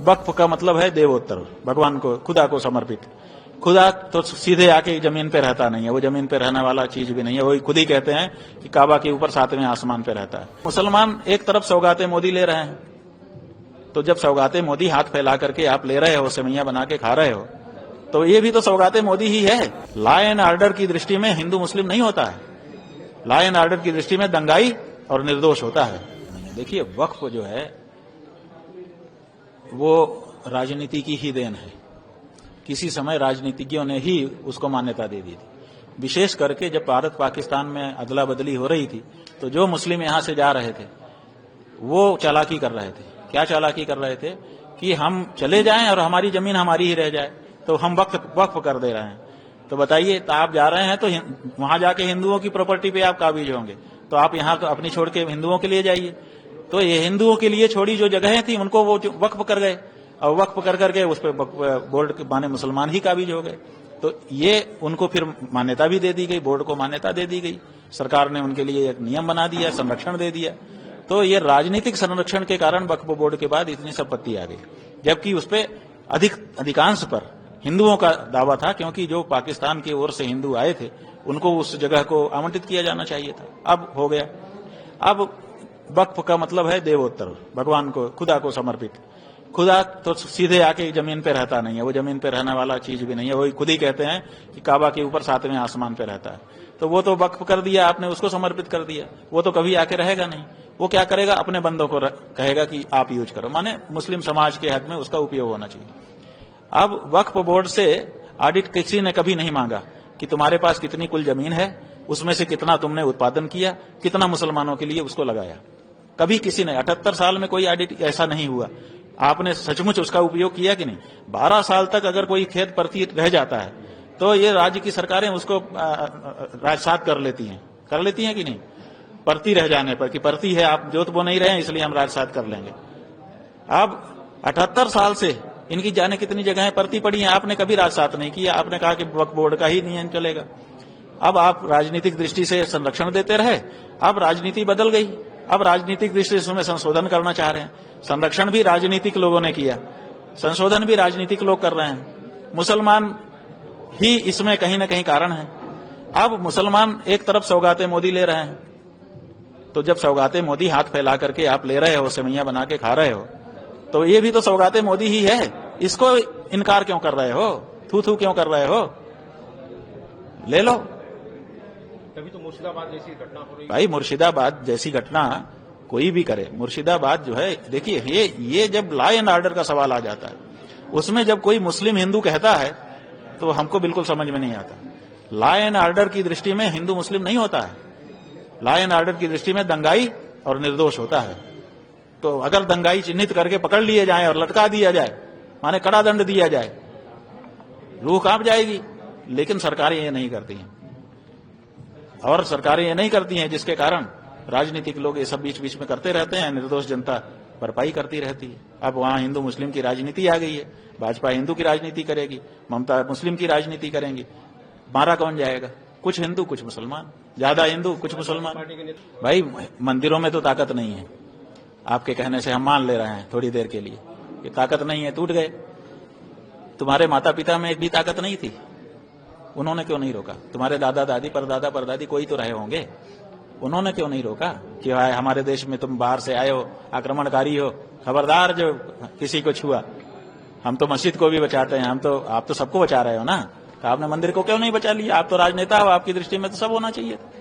वक्फ का मतलब है देवोत्तर, भगवान को, खुदा को समर्पित। खुदा तो सीधे आके जमीन पे रहता नहीं है, वो जमीन पे रहने वाला चीज भी नहीं है। वही खुद ही कहते हैं कि काबा के ऊपर 7वें आसमान पे रहता है। मुसलमान एक तरफ सौगाते मोदी ले रहे हैं, तो जब सौगाते मोदी हाथ फैला करके आप ले रहे हो, सेवैयां बना के खा रहे हो, तो ये भी तो सौगाते मोदी ही है। लॉ एंड ऑर्डर की दृष्टि में हिंदू मुस्लिम नहीं होता है, लॉ एंड ऑर्डर की दृष्टि में दंगाई और निर्दोष होता है। देखिए, वक्फ जो है वो राजनीति की ही देन है। किसी समय राजनीतिज्ञों ने ही उसको मान्यता दे दी थी। विशेष करके जब भारत पाकिस्तान में अदला बदली हो रही थी, तो जो मुस्लिम यहां से जा रहे थे वो चालाकी कर रहे थे। क्या चालाकी कर रहे थे कि हम चले जाएं और हमारी जमीन हमारी ही रह जाए, तो हम वक्फ कर दे रहे हैं। तो बताइए, तो आप जा रहे हैं तो वहां जाके हिंदुओं की प्रॉपर्टी पे आप काबिज होंगे, तो आप यहाँ तो अपनी छोड़ के हिंदुओं के लिए जाइए। तो ये हिंदुओं के लिए छोड़ी जो जगहें थी उनको वो वक्फ कर गए, और वक्फ कर करके उस पर बोर्ड के माने मुसलमान ही काबिज हो गए। तो ये उनको फिर मान्यता भी दे दी गई, बोर्ड को मान्यता दे दी गई, सरकार ने उनके लिए एक नियम बना दिया, संरक्षण दे दिया। तो ये राजनीतिक संरक्षण के कारण वक्फ बोर्ड के बाद इतनी संपत्ति आ गई, जबकि उस पर अधिकांश पर हिंदुओं का दावा था, क्योंकि जो पाकिस्तान की ओर से हिंदू आए थे उनको उस जगह को आवंटित किया जाना चाहिए था। अब हो गया। अब वक्फ का मतलब है देवोत्तर, भगवान को, खुदा को समर्पित। खुदा तो सीधे आके जमीन पे रहता नहीं है, वो जमीन पे रहने वाला चीज भी नहीं है। वही खुद ही कहते हैं कि काबा के ऊपर 7वें आसमान पे रहता है। तो वो तो वक्फ कर दिया आपने, उसको समर्पित कर दिया, वो तो कभी आके रहेगा नहीं। वो क्या करेगा, अपने बंदों को कहेगा कि आप यूज करो, माने मुस्लिम समाज के हक में उसका उपयोग होना चाहिए। अब वक्फ बोर्ड से ऑडिट किसी ने कभी नहीं मांगा कि तुम्हारे पास कितनी कुल जमीन है, उसमें से कितना तुमने उत्पादन किया, कितना मुसलमानों के लिए उसको लगाया। कभी किसी ने 78 साल में कोई ऑडिट ऐसा नहीं हुआ। आपने सचमुच उसका उपयोग किया कि नहीं? 12 साल तक अगर कोई खेत परती रह जाता है तो ये राज्य की सरकारें उसको राजसात कर लेती हैं कि नहीं? परती रह जाने पर कि परती है, आप जोत बो नहीं रहे हैं इसलिए हम राजसात कर लेंगे। अब 78 साल से इनकी जाने कितनी जगहें परती पड़ी हैं, आपने कभी राजसात नहीं किया। आपने कहा कि वक्फ बोर्ड का ही नियम चलेगा। अब आप राजनीतिक दृष्टि से संरक्षण देते रहे, अब राजनीति बदल गई, अब राजनीतिक दृष्टि से उसमें संशोधन करना चाह रहे हैं। संरक्षण भी राजनीतिक लोगों ने किया, संशोधन भी राजनीतिक लोग कर रहे हैं। मुसलमान ही इसमें कहीं ना कहीं कारण है। अब मुसलमान एक तरफ सौगाते मोदी ले रहे हैं, तो जब सौगाते मोदी हाथ फैला करके आप ले रहे हो, सेवैयां बना के खा रहे हो, तो ये भी तो सौगाते मोदी ही है। इसको इनकार क्यों कर रहे हो, थू थू क्यों कर रहे हो? ले लो। तभी तो मुर्शिदाबाद जैसी घटना हो रही। भाई, मुर्शिदाबाद जैसी घटना कोई भी करे, मुर्शिदाबाद जो है, देखिए ये जब लॉ एंड ऑर्डर का सवाल आ जाता है, उसमें जब कोई मुस्लिम हिंदू कहता है तो हमको बिल्कुल समझ में नहीं आता। लॉ एंड ऑर्डर की दृष्टि में हिंदू मुस्लिम नहीं होता है, लॉ एंड ऑर्डर की दृष्टि में दंगाई और निर्दोष होता है। तो अगर दंगाई चिन्हित करके पकड़ लिए जाए और लटका दिया जाए, माने कड़ा दंड दिया जाए, रूह कांप जाएगी। लेकिन सरकारें ये नहीं करती हैं, और सरकारें ये नहीं करती हैं, जिसके कारण राजनीतिक लोग ये सब बीच बीच में करते रहते हैं, निर्दोष जनता भरपाई करती रहती है। अब वहां हिंदू मुस्लिम की राजनीति आ गई है, भाजपा हिंदू की राजनीति करेगी, ममता मुस्लिम की राजनीति करेंगी। मारा कौन जाएगा? कुछ हिंदू कुछ मुसलमान, ज्यादा हिंदू कुछ मुसलमान। भाई, मंदिरों में तो ताकत नहीं है, आपके कहने से हम मान ले रहे हैं थोड़ी देर के लिए कि ताकत नहीं है, टूट गए। तुम्हारे माता पिता में भी ताकत नहीं थी, उन्होंने क्यों नहीं रोका? तुम्हारे दादा दादी परदादा परदादी कोई तो रहे होंगे, उन्होंने क्यों नहीं रोका कि हमारे देश में तुम बाहर से आए हो, आक्रमणकारी हो, खबरदार जो किसी को छुआ। हम तो मस्जिद को भी बचाते हैं, आप तो सबको बचा रहे हो ना, तो आपने मंदिर को क्यों नहीं बचा लिया? आप तो राजनेता हो, आपकी दृष्टि में तो सब होना चाहिए था।